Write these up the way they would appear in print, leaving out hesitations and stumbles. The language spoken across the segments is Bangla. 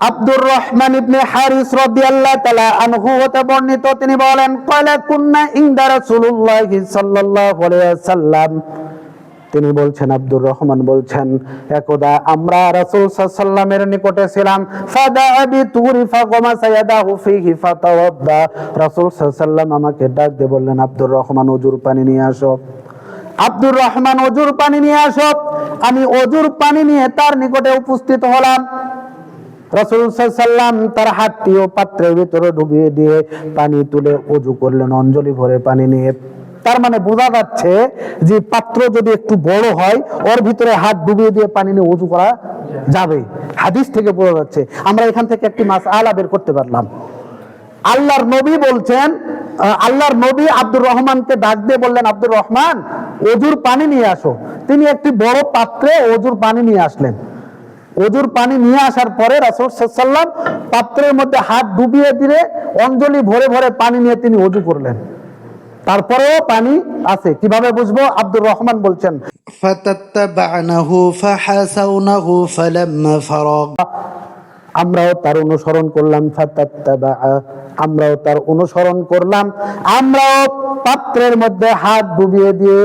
আব্দুর রহমান ইবনে হারিস রাদিয়াল্লাহু তাআলা আনহু হতে বর্ণিত, তিনি বলেন ক্বালা কুন্না ইনদা রাসূলুল্লাহি সাল্লাল্লাহু আলাইহি ওয়াসাল্লাম, তিনি বলছেন, আব্দুর রহমান বলছেন, একদা আমরা রাসূল সাল্লাল্লাহু আলাইহি ওয়াসাল্লামের নিকটে ছিলাম। ফাদাআ বিতুরি ফাগামাসা ইয়াদাহু ফিহি ফাতাওয়াদ্দা, রাসূল সাল্লাল্লাহু আলাইহি ওয়াসাল্লাম আমাকে ডাক দিয়ে বললেন, আব্দুর রহমান ওযুর পানি নিয়ে আসো। আব্দুর রহমান ওযুর পানি নিয়ে আসো। আমি ওযুর পানি নিয়ে তার নিকটে উপস্থিত হলাম। রাসূল সাল্লাল্লাহু আলাইহি ওয়াসাল্লাম তার হাতটিও পাত্রের ভিতরে ডুবিয়ে দিয়ে পানি তুলে ওযু করলেন, অঞ্জলি ভরে পানি নিয়ে। তার মানে বোঝা যাচ্ছে যে পাত্র যদি একটু বড় হয়, ওর ভিতরে হাত ডুবিয়ে দিয়ে পানি নিয়ে ওযু করা যাবে। হাদিস থেকে বোঝা যাচ্ছে। আমরা এখান থেকে একটি মাসআলা বের করতে পারলাম। আল্লাহর নবী বলছেন, আল্লাহর নবী আব্দুর রহমানকে ডাক দিয়ে বললেন, আব্দুর রহমান ওযুর পানি নিয়ে আসো। তিনি একটি বড় পাত্রে ওযুর পানি নিয়ে আসলেন। ওযুর পানি নিয়ে আসার পরে রাসূল সাল্লাল্লাহু আলাইহি ওয়াসাল্লাম পাত্রের মধ্যে হাত ডুবিয়ে দিয়ে অঞ্জলি ভরে ভরে পানি নিয়ে তিনি ওযু করলেন। তারপরেও পানি আছে, কিভাবে বুঝবো? আব্দুর রহমান বলছেন, فَتَتَّبَعْنَهُ فَحَسَوْنَهُ فَلَمَّا فَرَغَ, আমরাও তার অনুসরণ করলাম। আমরাও তার অনুসরণ করলাম। আমরাও পাত্রের মধ্যে হাত ডুবিয়ে দিয়ে,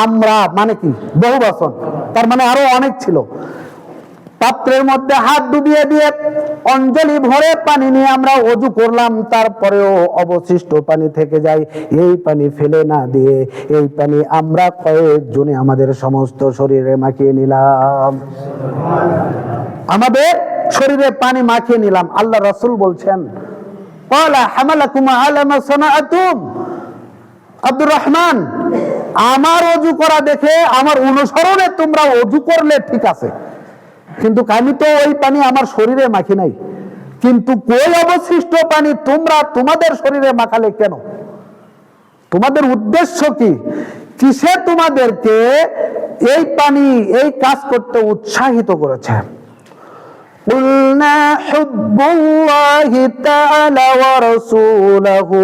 আমরা মানে কি বহু বচন, তার মানে আরো অনেক ছিল। পাত্রের মধ্যে হাত ডুবিয়ে দিয়ে অঞ্জলি ভরে পানি নিয়ে আমরা ওযু করলাম। তারপরেও অবশিষ্ট পানি থেকে যায়। এই পানি ফেলে না দিয়ে এই পানি আমরা কয়েকজনে আমাদের সমস্ত শরীরে মাখিয়ে নিলাম। আমাদের শরীরে পানি মাখিয়ে নিলাম। আল্লাহ রাসূল বলছেন, ক্বালা হামালাকুম আলা মা সানাআতুম, আব্দুর রহমান আমার ওযু করা দেখে আমার অনুসরণে তোমরা ওযু করলে ঠিক আছে, কিন্তু আমি তো ওই পানি আমার শরীরে মাখি নাই। কিন্তু কই অবশিষ্ট পানি তোমরা তোমাদের শরীরে মাখালে কেন? তোমাদের উদ্দেশ্য কি? কিসে তোমাদেরকে এই পানি এই কাজ করতে উৎসাহিত করেছে? কুলনা হুব্বুল্লাহি তাআলা ওয়া রাসূলুহু,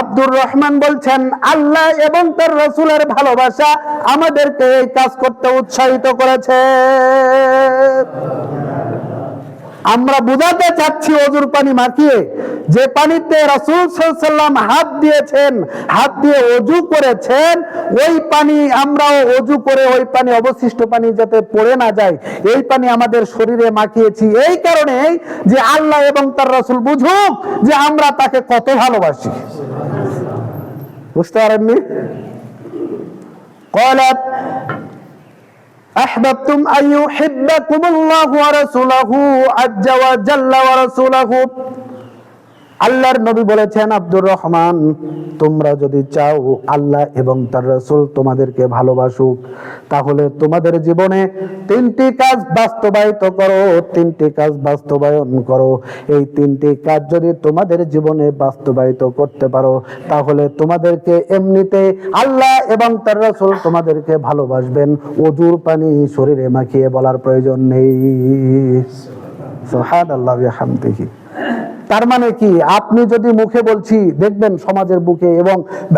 আব্দুর রহমান বলছেন, আল্লাহ এবং তার রাসূলের ভালোবাসা আমাদেরকে এই কাজ করতে উৎসাহিত করেছে। আমরা বুঝাতে চাচ্ছি ওযুর পানি মাখিয়ে যে পানিতে রাসূল সাল্লাল্লাহু আলাইহি ওয়াসাল্লাম হাত দিয়েছেন, হাত দিয়ে ওযু করেছেন, ওই পানি আমরাও ওযু করে ওই পানি অবশিষ্ট পানি যাতে পড়ে না যায়, এই পানি আমাদের শরীরে মাখিয়েছি। এই কারণে যে আল্লাহ এবং তার রাসূল বুঝুক যে আমরা তাকে কত ভালোবাসি। বুঝতে পারেননি? ক্বালাত أحببتم أن يحبكم الله ورسوله عز وجل ورسوله, আল্লাহর নবী বলেছেন, আব্দুর রহমান তোমরা যদি চাও আল্লাহ এবং তার রাসূল তোমাদেরকে ভালোবাসুক, তাহলে তোমাদের জীবনে তিনটি কাজ বাস্তবায়িত করো, তিনটি কাজ বাস্তবায়ন করো। এই তিনটি কাজ যদি তোমাদের জীবনে বাস্তবায়িত করতে পারো, তাহলে তোমাদেরকে এমনিতে আল্লাহ এবং তার রাসূল তোমাদেরকে ভালোবাসবেন। ওযুর পানি শরীরে মাখিয়ে বলার প্রয়োজন নেই। সুবহানাল্লাহি ওয়া বিহামদিহি। তার মানে কি, আপনি যদি মুখে বলছি, দেখবেন সমাজের বুকে এবং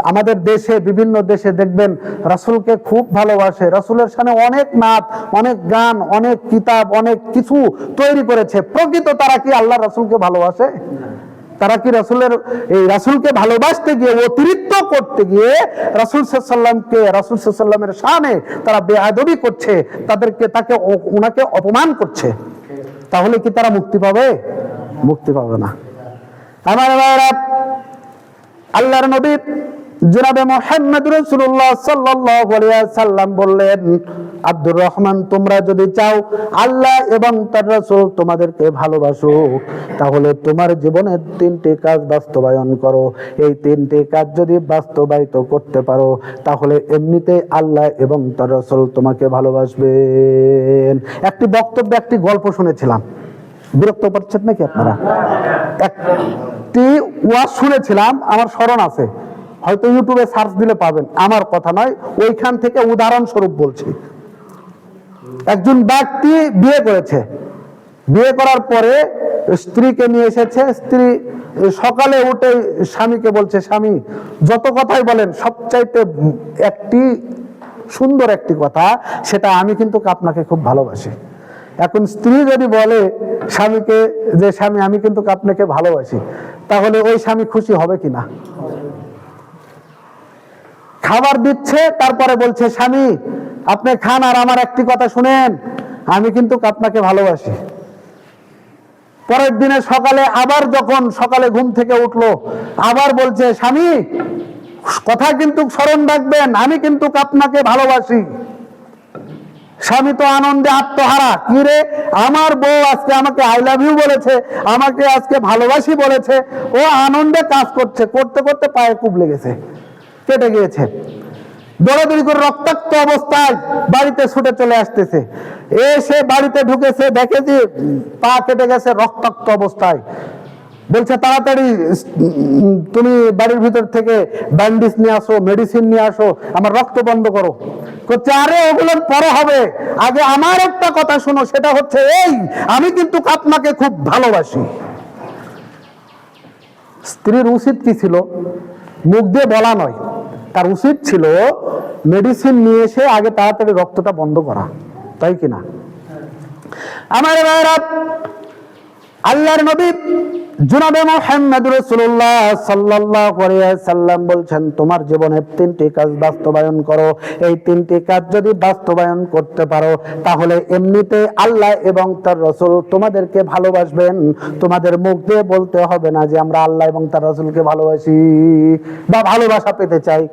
আমাদের দেশে বিভিন্ন দেশে দেখবেন রাসূলকে খুব ভালোবাসে, রাসূলের শানে অনেক নাত, অনেক গান, অনেক কিতাব, অনেক কিছু তৈরি করেছে। প্রকৃত তারা কি আল্লাহ রাসূলকে ভালোবাসে? তারা কি রাসূলকে ভালোবাসতে গিয়ে, অতিরিক্ত করতে গিয়ে রাসূল সাল্লাল্লাহু আলাইহি ওয়াসাল্লামের শানে তারা বেয়াদবি করছে, ওনাকে অপমান করছে, তাহলে কি তারা মুক্তি পাবে? মুক্তি পাবে না। আমার ভাইরা, আল্লাহর নবী জনাবে মুহাম্মদ রাসূলুল্লাহ সাল্লাল্লাহু আলাইহি ওয়াসাল্লাম বললেন, আব্দুর রহমান তোমরা যদি চাও আল্লাহ এবং তার রাসূল তোমাদেরকে ভালোবাসুক, তাহলে তোমার জীবনে তিনটি কাজ বাস্তবায়ন করো। এই তিনটি কাজ যদি বাস্তবায়িত করতে পারো, তাহলে এমনিতে আল্লাহ এবং তার রাসূল তোমাকে ভালোবাসবেন। একটি বক্তব্য, একটি গল্প শুনেছিলাম, বিরক্ত করছেন নাকি আপনারা? একটি ওয়াজ শুনেছিলাম, আমার স্মরণ আছে, হয়তো ইউটিউবে সার্চ দিলে পাবেন, আমার কথা নয়, ওইখান থেকে উদাহরণস্বরূপ বলছি। একজন ব্যক্তি বিয়ে করেছে, বিয়ে করার পরে স্ত্রীকে নিয়ে এসেছে। স্ত্রী সকালে উঠে স্বামীকে বলছে, স্বামী যত কথাই বলেন সবচাইতে একটি সুন্দর একটি কথা, সেটা আমি কিন্তু আপনাকে খুব ভালোবাসি। এখন স্ত্রী যদি বলে স্বামীকে যে স্বামী আমি কিন্তু আপনাকে ভালোবাসি, তাহলে ওই স্বামী খুশি হবে কিনা? খাবার দিচ্ছে, তারপরে বলছে স্বামী আপনি খান আর আমার একটি কথা শুনেন, আমি কিন্তু আপনাকে ভালোবাসি। পরের দিনে সকালে আবার যখন সকালে ঘুম থেকে উঠলো, আবার বলছে স্বামী কথা কিন্তু স্মরণ রাখবেন, আমি কিন্তু আপনাকে ভালোবাসি। স্বামী তো আনন্দে আত্মহারা, কি রে আমার বউ আজকে আমাকে আই লাভ ইউ বলেছে, আমাকে আজকে ভালোবাসি বলেছে। ও আনন্দে কাজ করছে, করতে করতে পায়ে কুপ লেগেছে, কেটে গিয়েছে। দৌড়াদৌড়ি করে রক্তাক্ত অবস্থায় বাড়িতে ছুটে চলে আসতেছে, এসে বাড়িতে ঢুকেছে, দেখে যে পা কেটে গেছে রক্তাক্ত অবস্থায়। বলছে তাড়াতাড়ি তুমি বাড়ির ভিতর থেকে ব্যান্ডেজ নিয়ে আসো, মেডিসিন নিয়ে আসো, আমার রক্ত বন্ধ করো। করছে আরে ওগুলো পরে হবে, আগে আমার একটা কথা শোনো, সেটা হচ্ছে এই আমি কিন্তু আপনাকে খুব ভালোবাসি। স্ত্রীর উচিত কি ছিল? মুখ দিয়ে বলা নয়, তার উচিত ছিল মেডিসিন নিয়ে এসে আগে তাড়াতাড়ি রক্তটা বন্ধ করা, তাই কিনা? আমার ভাইরা, আল্লাহর নবী জনাবে মুহাম্মদ রাসূলুল্লাহ সাল্লাল্লাহু আলাইহি ওয়াসাল্লাম বলছেন তোমার জীবনে তিনটি কাজ বাস্তবায়ন করো। এই তিনটি কাজ যদি বাস্তবায়ন করতে পারো, তাহলে এমনিতে আল্লাহ এবং তার রাসূল তোমাদেরকে ভালোবাসবেন। তোমাদের মুখ দিয়ে বলতে হবে না যে আমরা আল্লাহ এবং তার রাসূলকে ভালোবাসি বা ভালোবাসা পেতে চাই।